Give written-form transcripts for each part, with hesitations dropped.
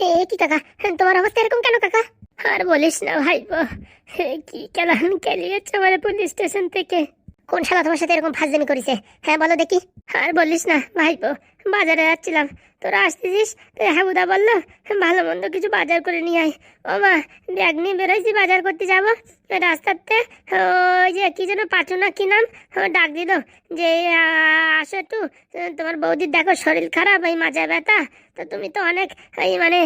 কি কাকা, তোমার অবস্থা এরকম কেন কাকা? আর বলিস না ভাইপো, কি কেলান কেলিয়েছে আমার পুলিশ স্টেশন থেকে। কোন শালা তোমার সাথে এরকম ফাজলামি করেছে? হ্যাঁ বলো দেখি। আর বলিস না ভাইপো, বাজারে যাচ্ছিলাম, তোরা আসতেছিস, তো হাবুদা বললো ভালো মন্দ কিছু বাজার করে নিয়ে আয়। ও মা, ব্যাগ নিয়ে বেরোইছি বাজার করতে যাবো, রাস্তাতে ওই যে কি যেন পাঁচু না কি নাম, ডাক দিল যে আসো একটু, তোমার বৌদির দেখো শরীর খারাপ, এই মাজা ব্যথা, তো তুমি তো অনেক এই মানে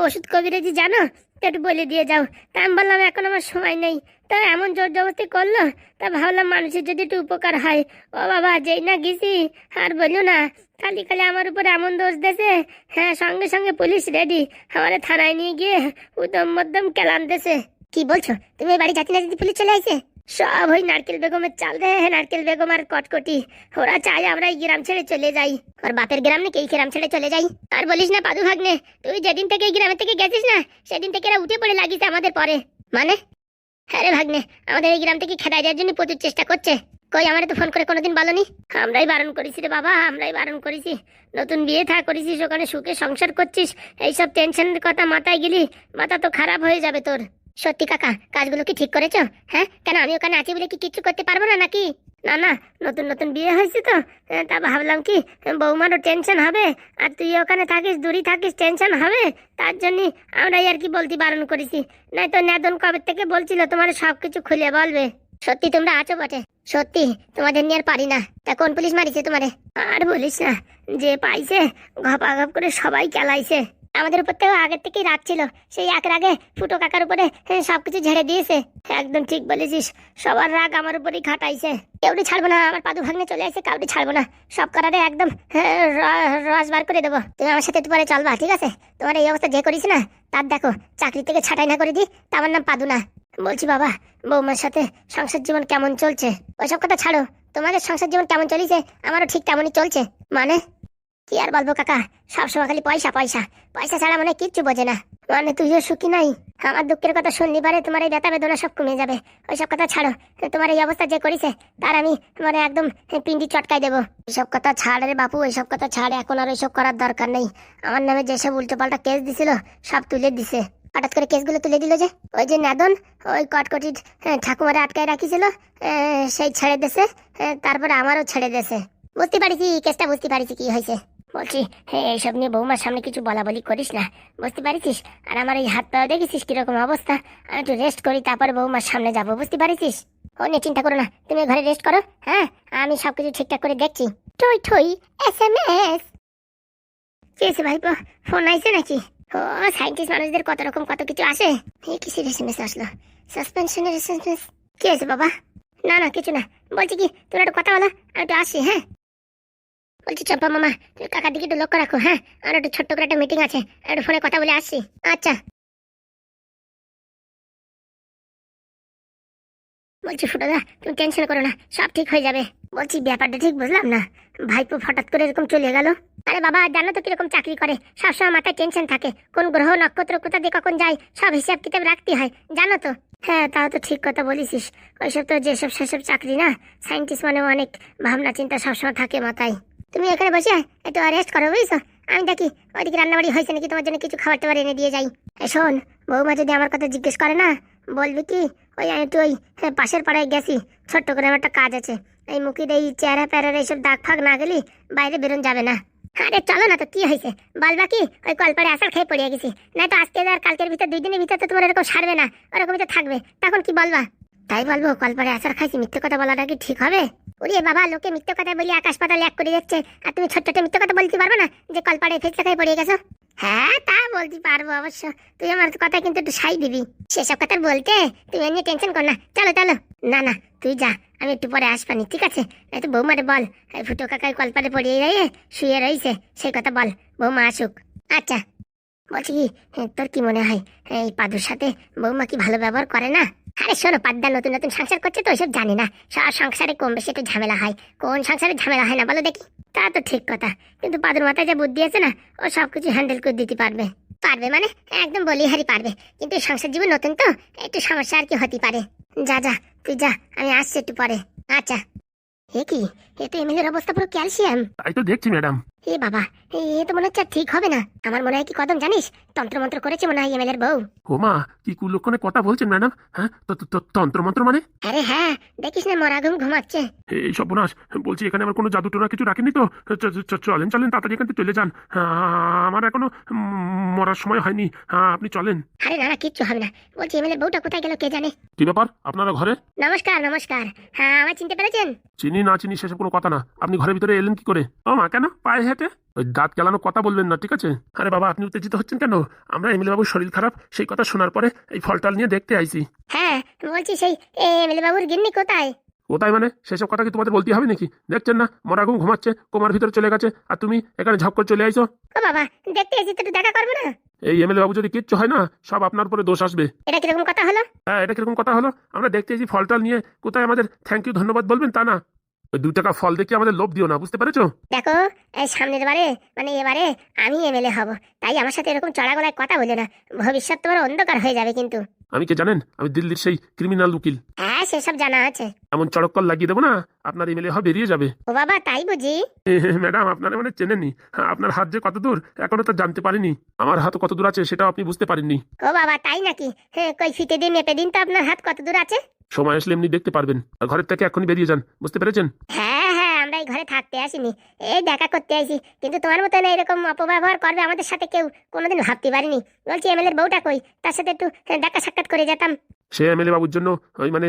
ওষুধ কবিরাজি জানো, একটু বলে দিয়ে যাও। তা আমি বললাম এখন আমার সময় নেই। তা এমন জোর জবরদস্তি করলো, তা ভাবলাম মানুষের যদি একটু উপকার হয়। ও বাবা, যেই না গেছি আর বললো না, খালি খালি আমার উপর এমন দোষ দেছে। হ্যাঁ, সঙ্গে সঙ্গে পুলিশ রেডি, আমার থানায় নিয়ে গিয়ে উদম মধ্যম কেলান দেছে। কি বলছো তুমি? এই বাড়ি জাতি না যদি পুলিশ চলে আইছে? সব ওই নারকেল বেগমের চাল রে, নারকেল বেগম আর কটকটি, ওরা চাই আমরা এই গ্রাম ছেড়ে চলে যাই। ওর বাপের গ্রাম নাকি এই গ্রাম ছেড়ে চলে যাই? আর বলিস না পাদু ভাগ্নে, তুই যেদিন থেকে এই গ্রামের থেকে গেছিস না, সেদিন থেকে এরা উঠে পড়ে লাগিস আমাদের পরে। মানে? হ্যাঁ রে ভাগ্নে, আমাদের এই গ্রাম থেকে খেদাই দেওয়ার জন্য প্রচুর চেষ্টা করছে। কই, আমারে তো ফোন করে কোনোদিন বলনি? আমরাই বারণ করেছি রে বাবা, আমরাই বারণ করেছি। নতুন বিয়ে থা করেছিস, ওখানে সুখে সংসার করছিস, এইসব টেনশনের কথা মাথায় গেলি, মাথা তো খারাপ হয়ে যাবে তোর। সত্যি কাকা, কাজগুলো কি ঠিক করেছো? হ্যাঁ, কেন আমি ওখানে আছি বলে কি কিচ্ছু করতে পারবো না নাকি? না না, নতুন নতুন বিয়ে হয়েছে তো, তা ভাবলাম কি বৌমারও টেনশন হবে, আর তুই ওখানে থাকিস, দূরে থাকিস, টেনশন হবে, তার জন্য আমরাই আর কি বলতে বারণ করেছি। নাই তো নেদন কবে থেকে বলছিল তোমার সবকিছু খুলে বলবে। সত্যি তোমরা আছো বটে, সত্যি তোমাদের নিয়ে আর পারি না। তা কোন পুলিশ মারিছে তোমারে? আর বলিস না, যে পাইছে ঘপাঘপ করে সবাই কেলাইছে। আমাদের উপর থেকে আগের থেকেই রাগ ছিল, সেই একের আগে ফুটো কাকার উপরে সবকিছু ঝেড়ে দিয়েছে। একদম ঠিক বলেছিস, সবার রাগ আমার উপরেই খাটাইছে। কেউটি ছাড়বো না, আমার পাদু ভাগ্নে চলে আসছে, কাউটি ছাড়বো না, সব করারে একদম রস বার করে দেবো। তুমি আমার সাথে পরে চলবা, ঠিক আছে? তোমার এই অবস্থা যে করিস না, তার দেখো চাকরি থেকে ছাঁটাই না করে দিই, তা আমার নাম পাদু না। বলছি বাবা, বৌমার সাথে সংসার জীবন কেমন চলছে? ওইসব কথা ছাড়ো, তোমাদের সংসার জীবন কেমন চলিছে? আমারও ঠিক তেমনই চলছে। মানে কি আর বলবো কাকা, সবসময় খালি পয়সা পয়সা, পয়সা ছাড়া মানে কিচ্ছু বোঝে না। মানে তুইও সুখী নাই, আমার দুঃখের কথা শুনলি পারে তোমার এই ব্যথা বেদনা সব কমে যাবে। ওইসব কথা ছাড়ো, তোমার এই অবস্থা যে করেছে তার আমি মানে একদম পিন্ডি চটকাই দেবো। এইসব কথা ছাড় রে বাপু, ওইসব কথা ছাড়, এখন আর ওইসব করার দরকার নেই। আমার নামে যেসব উল্টো পাল্টা কেস দিছিল সব তুলে দিছে। হঠাৎ করে কেসগুলো তুলে দিল যে, ওই যে নেদন ওই কটকটি ঠাকুমারে আটকায় রাখিছিল, সেই ছেড়ে দেছে, তারপরে আমারও ছেড়ে দেছে। বুঝতে পারিছি কেসটা, বুঝতে পারিছি কি হয়েছে। বলছি এইসব নিয়ে বৌমার সামনে কিছু বলা বলি করিস না, বুঝতে পারিস? আর আমার এই হাত পাও দেখেছিস কিরকম অবস্থা, আমি একটু রেস্ট করি, তারপরে বৌমার সামনে যাবো, বুঝতে পারিস? ও নিয়ে চিন্তা করো না, তুমি ঘরে রেস্ট করো। হ্যাঁ, আমি সবকিছু ঠিকঠাক করে দেখছি। ঠই ঠই SMS কেছে ভাইপো, ফোন আইছে নাকি? ও, সাইন্টিস্ট মানুষদের কত রকম কত কিছু আসে। এই কিসের SMS আসলো? সাসপেনশনের SMS। কি আছে বাবা? না না কিছু না, বলছি কি তোরা একটু কথা বলো, আমি একটু আসি। হ্যাঁ বলছি চম্পা মামা, তুমি কাকার দিকে একটু লক্ষ্য রাখো। হ্যাঁ, আর একটু ছোট্ট করে একটা মিটিং আছে, একটু ফোনে কথা বলে আসছি। আচ্ছা। বলছি ফুটোদা, তুমি টেনশন করো না, সব ঠিক হয়ে যাবে। বলছি ব্যাপারটা ঠিক বুঝলাম না, ভাইপো হঠাৎ করে এরকম চলে গেল। আরে বাবা, জানো তো কিরকম চাকরি করে, সবসময় মাথায় টেনশন থাকে, কোন গ্রহ নক্ষত্র কোথা দিয়ে কখন যায় সব হিসাব কিতাব রাখতে হয়, জানো তো? হ্যাঁ, তাও তো ঠিক কথা বলিস। ওইসব তো যেসব সেসব চাকরি না, সায়েন্টিস্ট মানে অনেক ভাবনা চিন্তা সবসময় থাকে মাথায়। তুমি এখানে বসে একটু রেস্ট করো, বুঝছো? আমি দেখি ওইদিকে রান্নাবাড়ি হয়েছে নাকি, তোমার জন্য কিছু খাবার টাবার এনে দিয়ে যাই। শোন, বৌমা যদি আমার কথা জিজ্ঞেস করে না, বলবি কি ওই আমি একটু ওই পাশের পাড়ায় গেছি, ছোট্ট করে আমার একটা কাজ আছে। এই মুখির এই চেহারা প্যারার এইসব দাগ ফাগ না গেলি বাইরে বেরোন যাবে না। আরে চলো না তো, কি হয়েছে বলবা কি? ওই কলপাড়ে আসার খেয়ে পড়ে গেছি, না তো আজকে আর কালকের ভিতর 2 দিনের ভিতর তো তোমার এরকম সারবে না, ওরকমই তো থাকবে, তখন কি বলবা? তাই বলবো কলপাড়ে আসার খাইছি, মিথ্যে কথা বলাটা কি ঠিক হবে? ওরে বাবা, লোকে মিথ্যে কথা বলি আকাশ পাতাল এক করে যাচ্ছে, আর তুমি ছোট্ট মিথ্যে কথা বলতে পারবে না যে কলপাড়ে ফেসে খাই পড়ে গেছো? হ্যাঁ, তা বলতে পারবো অবশ্য, তুই আমার কথা কিন্তু একটু সাই দিবি। সেসব কথা বলতে তুমি এমনি টেনশন কর না, চলো চলো। না না তুই যা, আমি একটু পরে আসবানি, ঠিক আছে? তো বৌমারে বল এই ফুটো কাকাই কলপারে পড়িয়ে রয়ে শুয়ে রয়েছে, সেই কথা বল, বৌমা আসুক। আচ্ছা। বলছি কি, তোর কি মনে হয় এই পাদুর সাথে বৌমা কি ভালো ব্যবহার করে না? আরে শোনো, পাদ্দা নতুন নতুন সংসার করছে তো ওইসব জানি না, সব সংসারে কম বেশি একটু ঝামেলা হয়, কোন সংসারে ঝামেলা হয় না বলো দেখি? তা তো ঠিক কথা, কিন্তু পাদুর মাথায় যে বুদ্ধি আছে না, ও সবকিছু হ্যান্ডেল করে দিতে পারবে। পারবে মানে একদম বলিহারি পারবে, কিন্তু সংসার জীবন নতুন তো একটু সমস্যা আর কি হতে পারে। যা যা তুই যা, আমি আসছি একটু পরে। আচ্ছা। এ কি, এ তো এমএলএর অবস্থা পুরো ক্যালসিয়াম। তাই তো দেখছি ম্যাডাম। এ বাবা, এ তো মনে হচ্ছে আর ঠিক হবে না। আমার মনে হয় কি কদম জানিস, তন্ত্রমন্ত্র করেছে মনে হয় এমএলএর বউ। ও মা, কি কুলক্ষণে কথা বলছেন ম্যাডাম? হ্যাঁ, তন্ত্রমন্ত্র মানে? আরে হ্যাঁ, দেখিস না মরা ঘুম ঘুমাচ্ছে। এই সর্বনাশ! বলছি এখানে আমার কোনো জাদু টোনা কিছু রাখেনি তো? চলেন চলেন, তাড়াতাড়ি এখান থেকে চলে যান। আমার এখনো মরার সময় হয়নি। হ্যাঁ, আপনি চলেন। আরে না না, কিচ্ছু হবে না। বলছি এমএলএর বউটা কোথায় গেল কে জানে। কি ব্যাপার, আপনারা ঘরে? নমস্কার নমস্কার। হ্যাঁ, আমায় চিনতে পেরেছেন? চিনি না চিনি সেসব কোনো কথা না। আপনি ঘরের ভিতরে এলেন কি করে? ও মা, কেন পায়ে হেঁটে? ওই দাঁত কেলানো কথা বলবেন না, ঠিক আছে? আরে বাবা, আপনি উত্তেজিত হচ্ছেন কেন? আমরা এমএলএ বাবুর শরীর খারাপ, সেই কথা শোনার পরে এই ফলটাল নিয়ে দেখতে আইছি। হ্যাঁ, বলছি সেই এমএলএ বাবুর গিন্নি কোথায়? কোথায় মানে? সেসব কথা কি তোমাদের বলতে হবে নাকি? দেখছেন না মরা ঘুম ঘুমাচ্ছে, কোমার ভিতরে চলে গেছে, আর তুমি এখানে ঝপ করে চলে আইছো। ও বাবা, দেখতে এসেছি তো একটু দেখা করবো না? এই এমএলএ বাবু যদি কিচ্ছু হয় না, সব আপনার উপরে দোষ আসবে। এটা কিরকম কথা হলো? হ্যাঁ, এটা কিরকম কথা হলো? আমরা দেখতে এসেছি ফলটাল নিয়ে, কোথায় আমাদের থ্যাংক ইউ ধন্যবাদ বলবেন তা না। ওই 2 টাকা ফল দেখে আমাদের লোভ দিও না, বুঝতে পেরেছো? দেখো, এই সামনের বারে মানে এবারে আমি এমএলএ হব, তাই আমার সাথে এরকম চড়া গলায় কথা বলে না। ভবিষ্যৎ তোমার অন্ধকার হয়ে যাবে কিন্তু। আমি কে জানেন? আমি দিল্লির সেই ক্রিমিনাল উকিল। হ্যাঁ, সেসব জানা আছে। এমন চড়ক কল লাগিয়ে দেবো না, আপনার এমএলএ হয় বেরিয়ে যাবে। ও বাবা, তাই বুঝি? ম্যাডাম, আপনারা মানে চেনেননি। হ্যাঁ, আপনার হাত যে কত দূর এখনো তা জানতে পারিনি। আমার হাত কত দূর আছে সেটাও আপনি বুঝতে পারেননি। ও বাবা, তাই নাকি? হ্যাঁ, কই ফিতে দিন মেপে দিন তো আপনার হাত কত দূর আছে। সময় আসলে এমনি দেখতে পারবেন। আর ঘরের থেকে এখনই বেরিয়ে যান, বুঝতে পেরেছেন? হ্যাঁ হ্যাঁ, আমরা এই ঘরে থাকতে আসিনি, এই দেখা করতে আসি। কিন্তু তোমার মতো না এরকম অপব্যবহার করবে আমাদের সাথে কেউ কোনোদিন ভাবতে পারিনি। বলছি এমএলএর বউটা কই, তার সাথে একটু দেখা সাক্ষাৎ করে যেতাম। সে এমএলএ বাবুর জন্য ওই মানে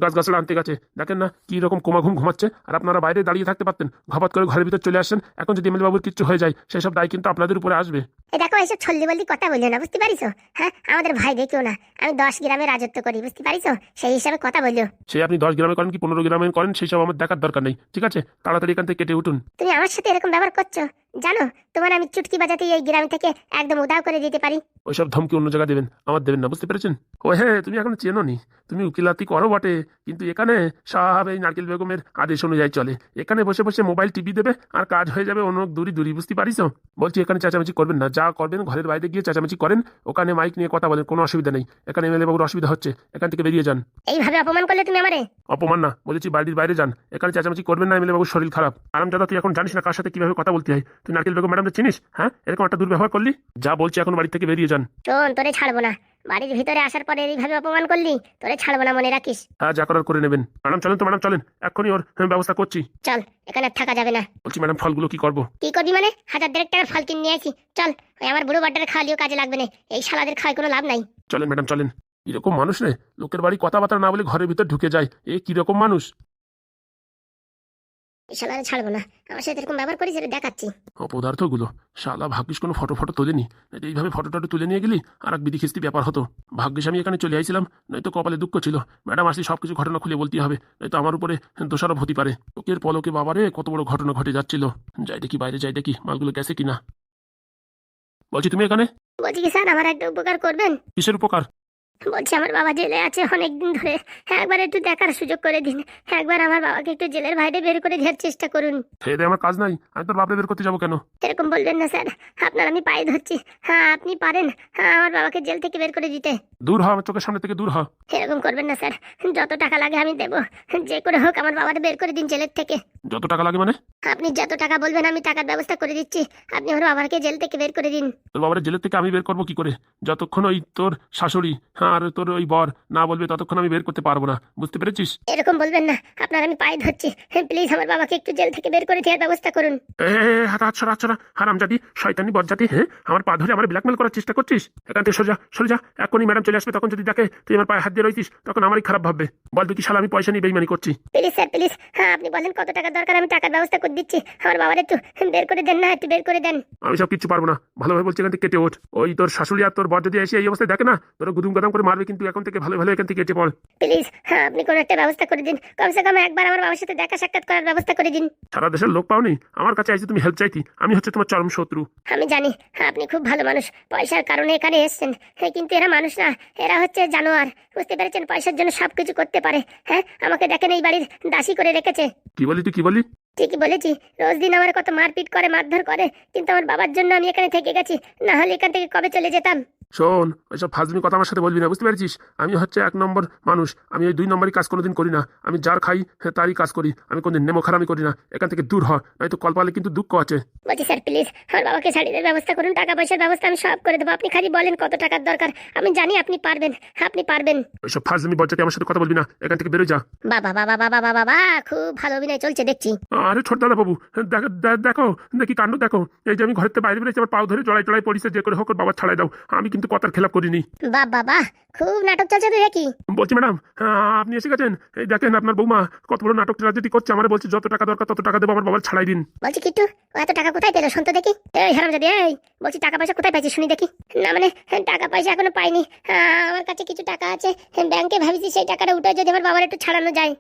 গাছ গাছলা আনতে গেছে। দেখেন না কি রকম কোমা ঘুম ঘুমাচ্ছে, আর আপনারা বাইরে দাঁড়িয়ে থাকতে পারতেন। ঘপাত করে ঘরের ভিতর চলে আসছেন। এখন যদি এমএলএ বাবুর কিচ্ছু হয়ে যায়, সেসব দায় কিন্তু আপনাদের উপরে আসবে। এই দেখো, এইসব ছল্লি বল্লি কথা বলিও না, বুঝতে পারিছো? হ্যাঁ, আমাদের ভাই দেখিও না। আমি 10 গ্রামে রাজত্ব করি, বুঝতে পারিছো? সেই হিসাবে কথা বলিও। সে আপনি 10 গ্রামে করেন কি 15 গ্রামে করেন, সেই সব আমার দেখার দরকার নেই, ঠিক আছে? তাড়াতাড়ি এখান থেকে কেটে উঠুন। তুমি আমার সাথে এরকম ব্যবহার করছো, জানো তোমার আমি চুটকি বাজাতে এই গ্রাম থেকে একদম উধাও করে দিতে পারি। ওইসব ধমকি অন্য জায়গায় দেবেন, আমার দেবেন না, বুঝতে পেরেছেন? ও হ্যাঁ, তুমি এখনো চেনো নি। তুমি উকিলাতি করো বটে, কিন্তু এখানে সব এই নারকেল বেগমের আদেশ অনুযায়ী চলে। এখানে বসে বসে মোবাইল টিভি দেবে আর কাজ হয়ে যাবে অন্য দূরি দূরি, বুঝতে পারিস? বলছি এখানে চেঁচামেচি করবেন না। যা করবেন ঘরের বাইরে গিয়ে চেঁচামেচি করেন, ওখানে মাইক নিয়ে কথা বলেন, কোনো অসুবিধা নেই। এখানে এমএলএ বাবুর অসুবিধা হচ্ছে, এখান থেকে বেরিয়ে যান। এইভাবে অপমান করলে তুমি আমারে? অপমান না, বলেছি বাড়ির বাইরে যান। এখানে চেঁচামেচি করবেন না, এমএলএ বাবুর শরীর খারাপ। আরামজাদা, তুই এখন জানিস না কার সাথে কিভাবে কথা বলতে হয়। তুই নারকেল বেগম ম্যাডামকে চিনিস? হ্যাঁ, এরকম একটা দুর্ব্যবহার করলি। যা বলছি এখন বাড়ি থেকে বেরিয়ে যান। শোন, তোরে ছাড়বো না। বাড়ির ভিতরে আসার পরে এইভাবে অপমান করলি, তোরে ছাড়বো না, মনে রাখিস। হ্যাঁ, যা করার করে নেবেন। ম্যাডাম চলেন তো, ম্যাডাম চলেন, এক্ষুনি ওর ব্যবস্থা করছি। চল, এখানে আর থাকা যাবে না। বলছি ম্যাডাম, ফলগুলো কি করবো? কি করবি মানে? 1000 টাকার ফল কিনে নিয়ে আসি, চল। ওই আমার বুড়ো বাড্ডার খাওয়ালিও কাজে লাগবে না, এই শালাদের খাওয়াই কোনো লাভ নাই। চলেন ম্যাডাম চলেন। এরকম মানুষ রে, লোকের বাড়ি কথাবার্তা না বলে ঘরের ভিতর ঢুকে যায়। এ কিরকম মানুষ? এই শালারে ছাড়বো না, আমার সাথে এরকম ব্যবহার করিস, এটা দেখাচ্ছি। অপদার্থগুলো, শালা ভাগ্যিস কোনো ফটো ফটো তোলেনি। এইভাবে ফটো টটো তুলে নিয়ে গেলি আর এক বিধি খিস্তি ব্যাপার হতো। ভাগ্যিস আমি এখানে চলে আইছিলাম, নয়তো কপালে দুঃখ ছিল। ম্যাডাম আসলে সবকিছু ঘটনা খুলে বলতে হবে, নয়তো আমার উপরে দোষারোপ হতে পারে। ওকের পলকে বাবারে কত বড় ঘটনা ঘটে যাচ্ছিল। যাই দেখি বাইরে, যাই দেখি মালগুলো গেছে কিনা। বলছি তুমি এখানে? বলছি কি স্যার, আমার একটা উপকার করবেন? কিসের উপকার? বলছি আমার বাবা জেলে আছে অনেকদিন ধরে, একবার একটু দেখার সুযোগ করে দিন। একবার আমার বাবাকে একটু জেলের বাইরে বের করে দেওয়ার চেষ্টা করুন। খেয়ে দেয় আমার কাজ নাই, আমি তোর বাপরে বের করতে যাবো কেন? এরকম বলবেন না স্যার, আপনার আমি পায়ে ধরছি। হ্যাঁ, আপনি পারেন আমার বাবাকে জেল থেকে বের করে দিতে। দূর হ, আমার চোখের সামনে থেকে দূর হ। এরকম করবেন না স্যার, যত টাকা লাগে আমি দেবো। যে করে হোক আমার বাবাকে বের করে দিন জেলের থেকে। যত টাকা লাগে মানে? আপনি যত টাকা বলবেন আমি টাকার ব্যবস্থা করে দিচ্ছি। আপনি আমার বাবাকে জেল থেকে বের করে দিন। তোর বাবার জেলের থেকে আমি বের করবো কি করে? যতক্ষণ ওই তোর শাশুড়ি আর তোর ওই বর না বলবে, ততক্ষণ আমি বের করতে পারবো না, বুঝতে পেরেছিস? এরকম বলবেন না, আপনার আমি পায়ে ধরছি। প্লিজ আমার বাবাকে একটু জেল থেকে বের করে দেওয়ার ব্যবস্থা করুন। হাত হাত সরা সরা, হারামজাদি শয়তানি বজ্জাতি। হ্যাঁ, আমার পা ধরে আমার ব্ল্যাকমেল করার চেষ্টা করছিস? এখান থেকে সরে যা, সরে যা। এখনই ম্যাডাম চলে আসবে, তখন যদি দেখে তুই আমার পায়ে হাত দিয়ে রইছিস, তখন আমারই খারাপ ভাববে। বল তুই কি শালা আমি পয়সা নিয়ে বেইমানি করছি? প্লিজ স্যার প্লিজ, হ্যাঁ আপনি বলেন কত টাকা দরকার, আমি টাকার ব্যবস্থা করে দিচ্ছি। আমার বাবার একটু বের করে দেন না, একটু বের করে দেন। আমি সব কিছু পারবো না, ভালোভাবে বলছি এখান থেকে কেটে ওঠ। ওই তোর শাশুড়ি আর তোর বর যদি এসে এই অবস্থায় দেখে না, তোর গুদুম গাদাম করে মারবে, কিন্তু এখন থেকে ভালো ভালো এখান থেকে কেটে পড়। প্লিজ হ্যাঁ, আপনি কোনো একটা ব্যবস্থা করে দিন। কমসে কম একবার আমার বাবার সাথে দেখা সাক্ষাৎ করার ব্যবস্থা করে দিন। সারা দেশের লোক পাওনি, আমার কাছে আইসি তুমি হেল্প চাইতি। আমি হচ্ছে তোমার চরম শত্রু। আমি জানি আপনি খুব ভালো মানুষ, পয়সার কারণে এখানে এসেছেন। হ্যাঁ, কিন্তু এরা মানুষ না, এরা হচ্ছে জানোয়ার, বুঝতে পেরেছেন? পয়সার জন্য সবকিছু করতে পারে। হ্যাঁ, আমাকে দেখেন এই বাড়ির দাসী করে রেখেছে। কি বলি তুই, কি বলি? ঠিকই বলেছি, রোজ দিন আমার কত মারপিট করে, মারধর করে, কিন্তু আমার বাবার জন্য আমি এখানে থেকে গেছি, না হলে এখান থেকে কবে চলে যেতাম। শোন, ওইসব ফাজলামি কথা আমার সাথে বলবি না, বুঝতে পেরেছিস? আমি হচ্ছে 1 নম্বর মানুষ, আমি ওই 2 নম্বরই কাজ কোনোদিন করি না। আমি যার খাই তারই কাজ করি, আমি কোনদিন নেমো খারামি করি না। এখান থেকে দূর হ, নয়তো কলপালে কিন্তু দুঃখ আছে। বলছি স্যার প্লিজ আমার বাবাকে ছাড়িয়ে দেওয়ার ব্যবস্থা করুন, টাকা পয়সার ব্যবস্থা আমি সব করে দেবো, আপনি খালি বলেন কত টাকার দরকার, আমি জানি আপনি পারবেন, আপনি পারবেন। ওইসব ফাজলামি বজ্জাতে আমার সাথে কথা বলবি না, এখান থেকে বেরোয় যা। বাবা বাবা বাবা বাবা বাবা, খুব ভালো অভিনয় চলছে দেখছি। আরে ছোট দাদা বাবু, দেখো দেখি কাণ্ড দেখো। এই যে আমি ঘরের থেকে বাইরে বেরিয়েছি, আমার পাও ধরে জড়াই জড়াই পড়িছে, যে করে হোক ওর বাবা ছাড়াই দাও। আমি কিন্তু কথার খেলাপ করিনি। বাহ বাবা, খুব নাটক চলছে তো দেখি। বলছি ম্যাডাম, আপনি এসে গেছেন। এই দেখেন আপনার বৌমা কত বড় নাটক ট্রাজেডি করছে। আমার বলছে যত টাকা দরকার তত টাকা দেবো, আমার বাবার ছাড়াই দিন। বলছি কিট্টু, ও এত টাকা কোথায় পেলো শুনতো দেখি। এই হারামজাদি, এই বলছি টাকা পয়সা কোথায় পাইছিস শুনি দেখি। না মানে টাকা পয়সা এখনো পাইনি, আমার কাছে কিছু টাকা আছে ব্যাংকে, ভাবিছি সেই টাকাটা উঠে যদি আমার বাবার একটু ছাড়ানো যায়।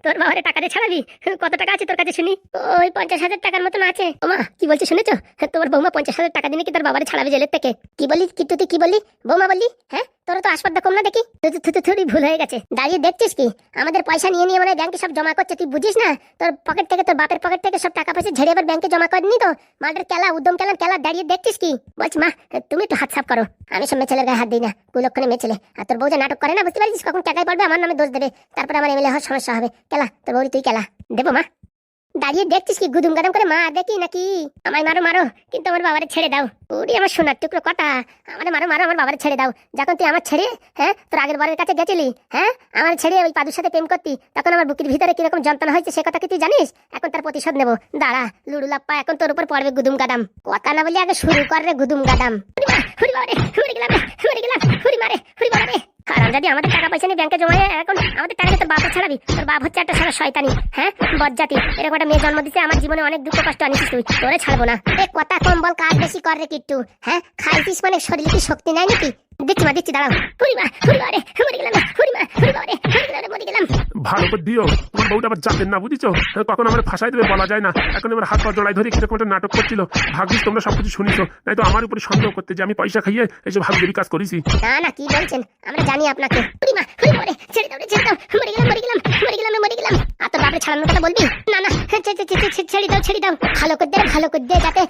তোর বাবার টাকা দিয়ে ছাড়াবি? কত টাকা আছে তোর কাছে শুনি? ওই 50,000 টাকার মতন আছে। ওমা, কি বলছে শুনেছো? তোমার বৌমা 50,000 টাকা দিনে কি তোর বাবারে ছাড়াবে জেলের থেকে? কি বলি কিট্টু, তুই কি বললি? বৌমা বললি? হ্যাঁ, তোরা তো আসপাদ্দা কম না দেখি। থোড়ি ভুল হয়ে গেছে। দাঁড়িয়ে দেখছিস কি? আমাদের পয়সা নিয়ে নিয়ে মানে ব্যাংকে সব জমা করছে, তুই বুঝিস না? তোর পকেট থেকে, তোর বাপের পকেট থেকে সব টাকা পয়সা ঝেড়ে এবার ব্যাংকে জমা করেনি তো? মাঠের খেলা, উদ্যম খেলা দাঁড়িয়ে দেখছিস কি? বলছি মা, তুমি একটু হাত সাফ করো, আমি সব মেয়ে ছেলের গায়ে হাত দিই না, কুলক্ষণে মেয়ে ছেলে। আর তোর বউ যে নাটক করে না, বুঝতে পারছিস? কখন টাকায় পড়বে আমার নামে দোষ দেবে, তারপরে আমার এমএলএ হওয়ার সমস্যা হবে। খেলা তোর বউরি, তুই খেলা দেবো মা। দাঁড়িয়ে দেখছিস কি? গুদুম গাদম করে মা দেখি নাকি? আমায় মারো মারো, কিন্তু আমার বাবারে ছেড়ে দাও। ওরে আমার সোনার টুকরো কথা, আমারে মারো মারো, আমার বাবারে ছেড়ে দাও। যখন তুই আমার ছেড়ে, হ্যাঁ, তোর আগের বারের কাছে গেছিলি, হ্যাঁ, আমার ছেড়ে ওই পাদুর সাথে প্রেম করতি, তখন আমার বুকের ভিতরে কিরকম যন্ত্রণা হয়েছে সে কথা কি তুই জানিস? এখন তার প্রতিশোধ নেবো, দাঁড়া লুডু লাপ্পা, এখন তোর উপর পড়বে গুদুম গাদাম। কথা না বলি আগে শুরু কর রে গুদুম গাদাম। হুড়ি বাবারে, হুড়ি গেলাম রে, হুড়ি গেলাম, হুড়ি মারে, হুড়ি বাবারে। কারণ যদি আমাদের টাকা পয়সা নিয়ে ব্যাংকে জমা, এখন আমাদের টাকা তোর বাপে ছাড়াবি? তোর বাপ হচ্ছে একটা সারা শয়তানি, হ্যাঁ, বজ্জাতি। এরকম একটা মেয়ে জন্ম দিতে আমার জীবনে অনেক দুঃখ কষ্ট আনিস তুই, তোরে ছাড়বো না। এ কথা কম বল, কাজ বেশি কর রে কিট্টু। হ্যাঁ, খাইছিস মানে শরীরে কি শক্তি নাই নাকি? দিচ্ছি মা, দিচ্ছি, দাঁড়াও। হুড়ি মা, হুড়ি বাবারে, মরে গেলাম রে, হুড়ি মা, হুড়ি বাবারে, হুড়ি গেলাম রে, মরে গেলাম। ভালো করে দিও, তোমার বউটা আবার যাবেন না, বুঝিছো? কখন আমার ফাঁসাই দেবে বলা যায় না। এখন এবার হাত পা জড়াই ধরে কিরকম একটা নাটক করছিল। ভাগ্যিস তোমরা সবকিছু শুনিছো, নাই তো আমার উপরে সন্দেহ করতে যে আমি পয়সা খাইয়ে এইসব হাবিজাবি কাজ করেছি। না না, কি বলছেন? আমরা জানি আপনাকে। হুড়ি মা, হুড়ি বাবারে, ছেড়ে দাও রে, ছেড়ে দাও, মরে গেলাম, মরে গেলাম, মরে গেলাম রে, মরে গেলাম। আর তোর বাপরে ছাড়ানোর কথা বলবি? না না, ছেড়ে দাও, ছেড়ে দাও। ভালো করে দে, ভালো করে দে, যাতে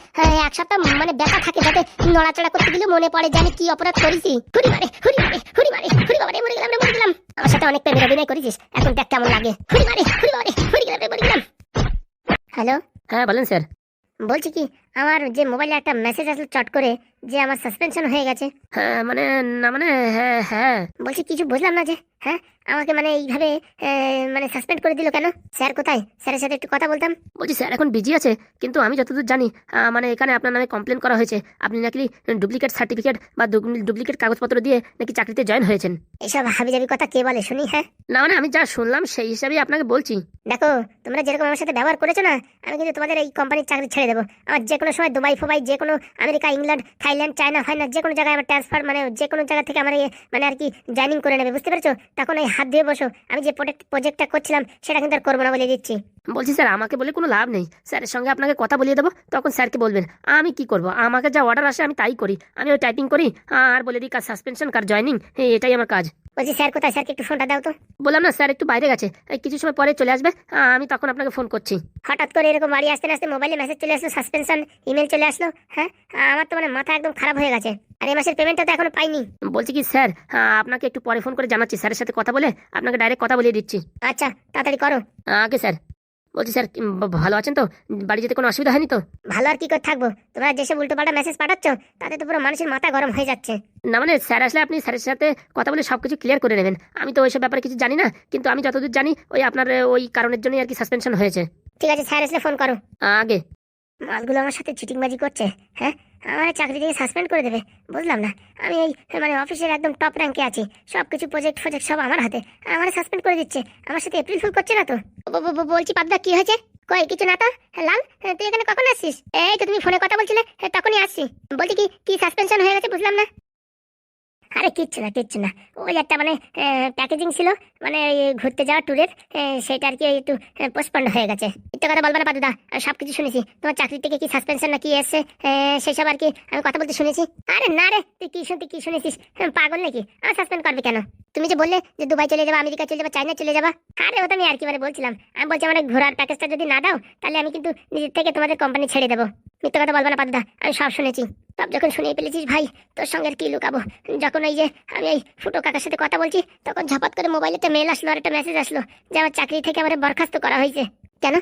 এক সপ্তাহ মানে ব্যথা থাকে, যাতে নড়াচড়া করতে গেলে মনে পড়ে যে আমি কি অপরাধ করেছি। হুড়ি মারে, হুড়ি মারে, হুড়ি মারে, হুড়ি বাবারে, মরে গেলাম রে, মরে গেলাম। আমার সাথে অনেক প্রেমের অভিনয় করেছিস, এখন দেখ কেমন লাগে। হুড়ি মারে, হুড়ি বাবারে, মরে গেলাম রে, মরে গেলাম। হ্যালো, হ্যাঁ বলেন স্যার। বলছি কি, আমার যে মোবাইলে একটা মেসেজ আসলো চট করে যে আমার সাসপেনশন হয়ে গেছে। হ্যাঁ মানে, না মানে, হ্যাঁ হ্যাঁ। বলছি কিছু বুঝলাম না যে, হ্যাঁ, আমাকে মানে এইভাবে মানে সাসপেন্ড করে দিল কেন? স্যার কোথায়? স্যারের সাথে একটু কথা বলতাম। বলছি স্যার এখন বিজি আছে, কিন্তু আমি যতদূর জানি মানে এখানে আপনার নামে কমপ্লেন করা হয়েছে, আপনি নাকি ডুপ্লিকেট সার্টিফিকেট বা ডুপ্লিকেট কাগজপত্র দিয়ে নাকি চাকরিতে জয়েন হয়েছেন। এইসব হাবিজাবি কথা কে বলে শুনি? হ্যাঁ, না মানে আমি যা শুনলাম সেই হিসাবেই আপনাকে বলছি। দেখো, তোমরা যেরকম আমার সাথে ব্যবহার করেছো না, আমি কিন্তু তোমাদের এই কোম্পানির চাকরি ছেড়ে দেবো। আমার যে কোনো সময় দুবাই ফুবাই, যে কোনো আমেরিকা, ইংল্যান্ড, থাইল্যান্ড, চায়না ফাইনা, যে কোনো জায়গায় আমার ট্রান্সফার, মানে যে কোনো জায়গা থেকে আমার মানে আর কি জয়েনিং করে নেবে, বুঝতে পেরেছো? তখন ওই হাত দিয়ে বসো, আমি যে প্রজেক্টটা করছিলাম সেটা কিন্তু আর করবো না বলে দিচ্ছি। বলছি স্যার আমাকে বলে কোনো লাভ নেই, স্যারের সঙ্গে আপনাকে কথা বলিয়ে দেবো, তখন স্যারকে বলবেন। আমি কি করব, আমাকে যা অর্ডার আসে আমি তাই করি, আমি ওই টাইপিং করি আর বলে দিই কার সাসপেনশন কার জয়েনিং, এটাই আমার কাজ। বলছি স্যার কোথায়? স্যারকে একটু ফোনটা দাও তো। বললাম না স্যার একটু বাইরে গেছে, এই কিছু সময় পরে চলে আসবে, আমি তখন আপনাকে ফোন করছি। হঠাৎ করে এরকম বাড়ি আসতে আসতে মোবাইলে মেসেজ চলে আসলো, সাসপেনশন ইমেল চলে আসলো। হ্যাঁ, আমার তো মানে মাথা একদম খারাপ হয়ে গেছে। আর এই মাসের পেমেন্টটা তো এখনো পাইনি। বলছি কি স্যার, আপনাকে একটু পরে ফোন করে জানাচ্ছি, স্যারের সাথে কথা বলে আপনাকে ডাইরেক্ট কথা বলিয়ে দিচ্ছি। আচ্ছা, তাড়াতাড়ি করো। আগে স্যার। বলছি স্যার ভালো আছেন তো? বাড়ি যেতে কোনো অসুবিধা হয়নি তো? ভালো আর কি করে থাকবো, তোমরা যেসব উল্টোপাল্টা মেসেজ পাঠাচ্ছ তাতে তো পুরো মানুষের মাথা গরম হয়ে যাচ্ছে। না মানে স্যার আসলে আপনি স্যারের সাথে কথা বলে সবকিছু ক্লিয়ার করে নেবেন, আমি তো ওইসব ব্যাপারে কিছু জানি না, কিন্তু আমি যতদূর জানি ওই আপনার ওই কারণের জন্যই আর কি সাসপেনশন হয়েছে। ঠিক আছে, স্যার আসলে ফোন করো। আগে মালগুলো আমার সাথে চিটিংবাজি করছে, হ্যাঁ, আমার চাকরি থেকে সাসপেন্ড করে দেবে, বুঝলাম না। আমি এই মানে অফিসের একদম টপ র্যাঙ্কে আছি, সবকিছু প্রজেক্ট সব আমার হাতে, আমার সাসপেন্ড করে দিচ্ছে। আমার সাথে এপ্রিল ফুল করছে না তো? বলছি পাবদা, কি হয়েছে? কই কিছু না তো। লাল, তুই এখানে কখন আসছিস? এই তো তুমি ফোনে কথা বলছিলে, তখনই আসছি। বলছি কি কি সাসপেনশন হয়ে গেছে বুঝলাম না। আরে কিচ্ছু না, কিচ্ছু না, ওই একটা মানে প্যাকেজিং ছিল, মানে ঘুরতে যাওয়া ট্যুরের, সেটা আর কি একটু পোস্টপন্ড হয়ে গেছে। একটু কথা বলবা না পাদুদা, আমি সব কিছু শুনেছি। তোমার চাকরি থেকে কি সাসপেনশন না কি এসছে সেসব আর কি আমি কথা বলতে শুনেছি। আরে না রে, তুই কি শুনেছিস? পাগল নাকি? আমার সাসপেন্ড করবি কেন? তুমি যে বললে যে দুবাই চলে যাবা, আমেরিকা চলে যাবা, চায়না চলে যাবা, আরে ওটা আমি আর কি মানে বলছিলাম। আমি বলছি আমার ঘোরার প্যাকেজটা যদি না দাও তাহলে আমি কিন্তু নিজের থেকে তোমাদের কোম্পানি ছেড়ে দেবো। মিথ্যে কথা বলবো না পাদুদা, আমি সব শুনেছি। সব যখন শুনিয়ে ফেলেছিস ভাই, তোর সঙ্গে আর কি লুকাবো। যখন ওই যে আমি এই ফুটো কাকার সাথে কথা বলছি, তখন ঝপাত করে মোবাইলে একটা মেল আসলো আর একটা মেসেজ আসলো যে আমার চাকরি থেকে আমার বরখাস্ত করা হয়েছে। কেন?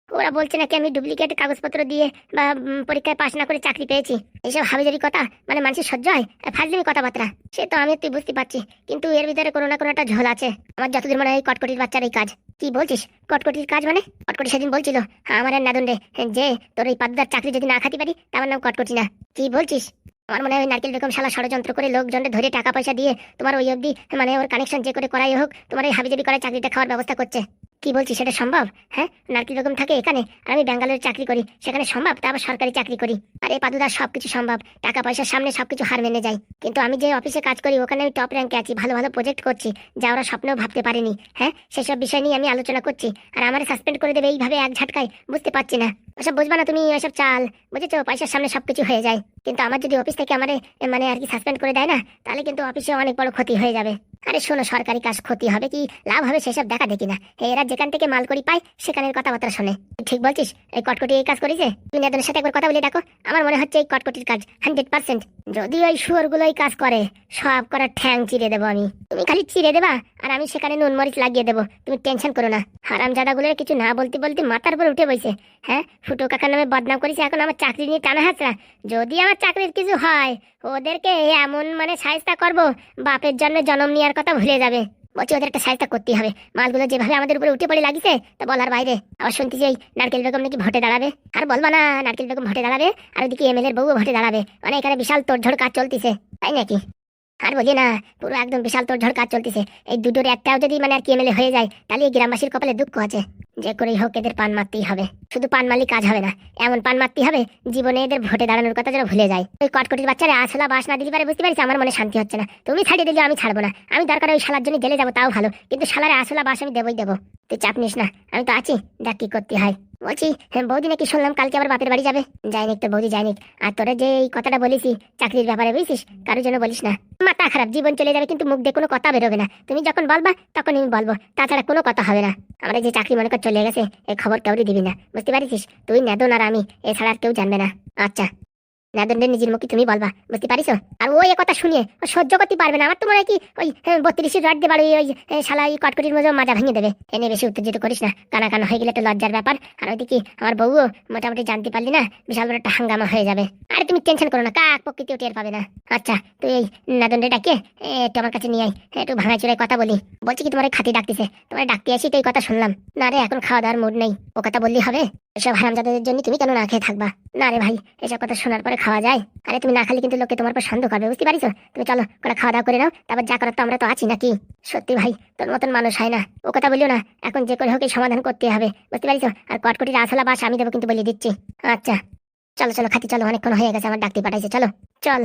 ওরা বলছে নাকি আমি ডুপ্লিকেট কাগজপত্র দিয়ে বা পরীক্ষায় পাশ না করে চাকরি পেয়েছি। এইসব হাবিজাবি কথা মানে মানুষের সহ্য হয়? ফাজলিমি কথাবার্তা সে তো আমি তুই বুঝতে পারছি, কিন্তু এর ভিতরে কোনো না কোনো একটা ঝোল আছে। আমার যতদিন মনে হয় এই কটকটির বাচ্চার এই কাজ। কি বলছিস কটকটির কাজ মানে? কটকটি সেদিন বলছিল আমার আর নাদন রে যে তোর এই পাদ্দার চাকরি যদি না খাতে পারি তার নাম কটকটি না। কি বলছিস? আমার মনে হয় নারকেল বেগম শালা ষড়যন্ত্র করে লোকজনকে ধরে টাকা পয়সা দিয়ে তোমার ওই অবধি মানে ওর কানেকশন যে করে করাই হোক তোমার এই হাবিজাবি করে চাকরিটা খাওয়ার ব্যবস্থা করছে। কি বলছিস সেটা সম্ভব? হ্যাঁ, নারকেল বেগম থাকে এখানে আর আমি ব্যাঙ্গালোরে চাকরি করি, সেখানে সম্ভব? তা আবার সরকারি চাকরি করি। আর এই পাদুদার সবকিছু সম্ভব, টাকা পয়সার সামনে সবকিছু হার মেনে যায়। কিন্তু আমি যে অফিসে কাজ করি ওখানে আমি টপ র্যাঙ্কে আছি, ভালো ভালো প্রজেক্ট করছি যা ওরা স্বপ্নেও ভাবতে পারেনি। হ্যাঁ, সেসব বিষয় নিয়ে আমি আলোচনা করছি আর আমার সাসপেন্ড করে দেবে এইভাবে এক ঝাটকায়? বুঝতে পারছি না। ওসব বুঝবা না তুমি, ওসব চাল বুঝেছো, পয়সার সামনে সবকিছু হয়ে যায়। কিন্তু আমার যদি অফিস থেকে আমার মানে আর কি সাসপেন্ড করে দেয় না, তাহলে কিন্তু অফিসে অনেক বড় ক্ষতি হয়ে যাবে। আরে শোনো, সরকারি কাজ ক্ষতি হবে কি লাভ হবে সেসব দেখা দেখি না। এরা যেখান থেকে মাল করি পায় সেখানের কথাবার্তা শোনে। ঠিক বলছিস, এই কটকটি এই কাজ করেছে। তুমি নাদনের সাথে একবার কথা বলে দেখো, আমার মনে হচ্ছে এই কটকটির কাজ 100%। যদি ওই শুয়োরগুলো এই কাজ করে সব করার ঠ্যাং চিরে দেবো আমি। তুমি খালি চিরে দেবা আর আমি সেখানে নুন মরিচ লাগিয়ে দেবো, তুমি টেনশন করো না। হারামজাদাগুলোর কিছু না বলতে বলতে মাথার উপর উঠে বইছে। হ্যাঁ, ফুটো কাকার নামে বদনাম করেছে, এখন আমার চাকরি নিয়ে টানা হাতরা। যদি আমার চাকরির কিছু হয় ওদেরকে এমন মানে সাহায্য করবো, বাপের জন্য জন্ম নেওয়ার কথা ভুলে যাবে। বলছি ওদের একটা সাহায্য করতেই হবে। মালগুলো যেভাবে আমাদের উপরে উঠে পড়ে লাগিছে তা বলার বাইরে। আবার শুনতেছি এই নারকেল বেগম নাকি ভোটে দাঁড়াবে। আর বলবা না, নারকেল বেগম ভোটে দাঁড়াবে আর ওদিকে এমএলএ এর বউ ভোটে দাঁড়াবে, মানে এখানে বিশাল তোড়ঝোড় কাজ চলতেছে, তাই নাকি? আর বলি না, পুরো একদম বিশাল তোড়ঝোড় কাজ চলতেছে। এই দুটোর একটাও যদি মানে আর কি এমএলএ হয়ে যায় তাহলে এই গ্রামবাসীর কপালে দুঃখ আছে। যে করেই হোক এদের পান মারতেই হবে। শুধু পান মারলে কাজ হবে না, এমন পান মারতেই হবে জীবনে এদের ভোটে দাঁড়ানোর কথা যেন ভুলে যায়। ওই কটকটির বাচ্চারা আসলা বাস না দিতে পারে, বুঝতে পারছি আমার মনে শান্তি হচ্ছে না। তুমি ছাড়িয়ে দিলে আমি ছাড়বো না, আমি দরকার ওই শালার জন্য জেলে যাবো তাও ভালো, কিন্তু শালারে আসলা বাস আমি দেবই দেবো। তুই চাপ নিস না, আমি তো আছি, দেখ কি করতে হয়। বলছি হ্যাঁ, বৌদি নাকি শুনলাম কালকে আবার বাপের বাড়ি যাবে। যাইনিক তো বৌদি, যাইনিক। আর তোরা যে এই কথাটা বলেছি চাকরির ব্যাপারে, বুঝছিস, কারোর জন্য বলিস না। মাথা খারাপ, জীবন চলে যাবে কিন্তু মুখ দিয়ে কোনো কথা বেরোবে না। তুমি যখন বলবা তখন আমি বলবো, তাছাড়া কোনো কথা হবে না। আমরা যে চাকরি মনে কর চলে গেছে এই খবর কাউরি দিবি না, বুঝতে পারিস? তুই নেদন আর আমি, এছাড়া আর কেউ জানবে না। আচ্ছা, নাদনের নিজের মুখে তুমি বলবা, বুঝতে পারিস? আর ওই কথা শুনিয়ে ও সহ্য করতে পারবে না। আমার তো মনে হয় কি ওই 32 রড দিয়ে বাড়ি ওই শালা ওই কটকটির মধ্যে মাজা ভেঙে দেবে। এনে বেশি উত্তেজিত করিস না, কানা কানা হয়ে গেলে একটা লজ্জার ব্যাপার। আর ওইদিকে আমার বউও মোটামুটি জানতে পারলি না, বিশাল বড় একটা হাঙ্গামা হয়ে যাবে। আরে তুমি টেনশন করো না, কাক প্রকৃতিও টের পাবে না। আচ্ছা, তুই এই নাদনরে ডাকে একটু আমার কাছে নিয়ে আয়, একটু ভাঙাই চুরাই কথা বলি। বলছি কি তোমার খাতি ডাকতেছে, তোমার ডাকতে আসি তো এই কথা শুনলাম। না রে, এখন খাওয়া দাওয়ার মুড নেই, ও কথা বললি হবে? এসব হারামজাদাদের জন্য তুমি কেন না খেয়ে থাকবা? না রে ভাই, এসব কথা শোনার পরে খাওয়া যায়? আরে তুমি না খালি কিন্তু লোকে তোমার উপর সন্দেহ করবে, বুঝতে পারিস? তুমি চলো করে খাওয়া দাওয়া করে নাও, তারপর যা করার তো আমরা তো আছি নাকি? সত্যি ভাই, তোর মতন মানুষ হয় না। ও কথা বলিও না, এখন যে করে হোক এই সমাধান করতে হবে, বুঝতে পারিস? আর কটকটির আসলা বাস আমি দেবো কিন্তু বলে দিচ্ছি। আচ্ছা চলো চলো খাতি চলো, অনেকক্ষণ হয়ে গেছে, আমার ডাকতে পাঠাইছে, চলো চল।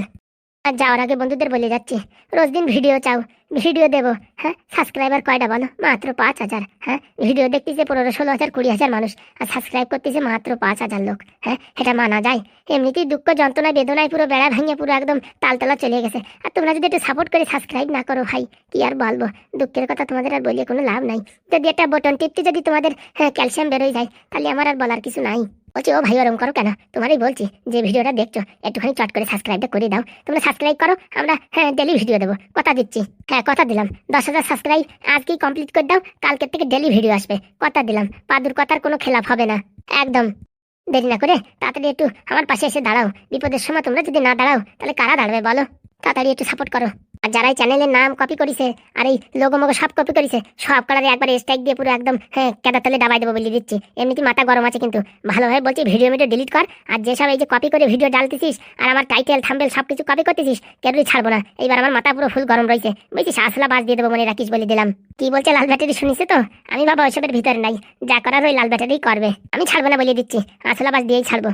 আর যাওয়ার আগে বন্ধুদের বলে যাচ্ছি, রোজ দিন ভিডিও চাও, ভিডিও দেবো। হ্যাঁ, সাবস্ক্রাইবার কয়টা বলো? মাত্র 5000। হ্যাঁ, ভিডিও দেখতেছে 15-16,000 20,000 মানুষ, আর সাবস্ক্রাইব করতেছে মাত্র 5000 লোক। হ্যাঁ, এটা মানা যায়? এমনিতেই দুঃখ যন্ত্রণা বেদনায় পুরো বেড়া ভেঙে পুরো একদম তালতলা চলে গেছে, আর তোমরা যদি একটু সাপোর্ট করে সাবস্ক্রাইব না করো ভাই, কি আর বলবো। দুঃখের কথা তোমাদের আর বলিয়ে কোনো লাভ নাই। যদি একটা বটন টিপতে যদি তোমাদের ক্যালসিয়াম বেরোয় যায় তাহলে আমার আর বলার কিছু নাই। বলছি ও ভাই ওরম করো কেন? তোমারই বলছি যে ভিডিওটা দেখছো একটুখানি চট করে সাবস্ক্রাইবটা করে দাও। তোমরা সাবস্ক্রাইব করো, আমরা ডেলি ভিডিও দেবো, কথা দিচ্ছি। হ্যাঁ, কথা দিলাম, 10,000 সাবস্ক্রাইব আজকেই কমপ্লিট করে দাও, কালকের থেকে ডেলি ভিডিও আসবে, কথা দিলাম। পাদুর কথার কোনো খেলাপ হবে না, একদম। দেরি না করে তাড়াতাড়ি একটু আমার পাশে এসে দাঁড়াও। বিপদের সময় তোমরা যদি না দাঁড়াও তাহলে কারা দাঁড়াবে বলো? তাড়াতাড়ি একটু সাপোর্ট করো। আর যারা এই চ্যানেলের নাম কপি করেছে আর এই লোগো মোগো সব কপি করেছে, সব কালারে একবার স্ট্রাইক দিয়ে পুরো একদম কেদার তলে ডাবাই দেবো বলে দিচ্ছি। এমনিতে মাথা গরম আছে কিন্তু ভালোভাবে বলছি, ভিডিও ডিলিট কর। আর যেসব এই যে কপি করে ভিডিও ডালতেছিস আর আমার টাইটেল থাম্বনেল সবকিছু কপি করতেছিস, কেউই ছাড়বো না। এইবার আমার মাথা পুরো ফুল গরম রয়েছে, বুঝছিস? আসলা বাস দিয়ে দেবো, মনে রাখিস বলে দিলাম। কি বলছে লাল ব্যাটারি শুনিস তো? আমি বাবা ওইসবের ভিতরে নাই, যা করার ওই লাল ব্যাটারি করবে, আমি ছাড়বো না বলে দিচ্ছি, আসলা বাস দিয়েই ছাড়বো।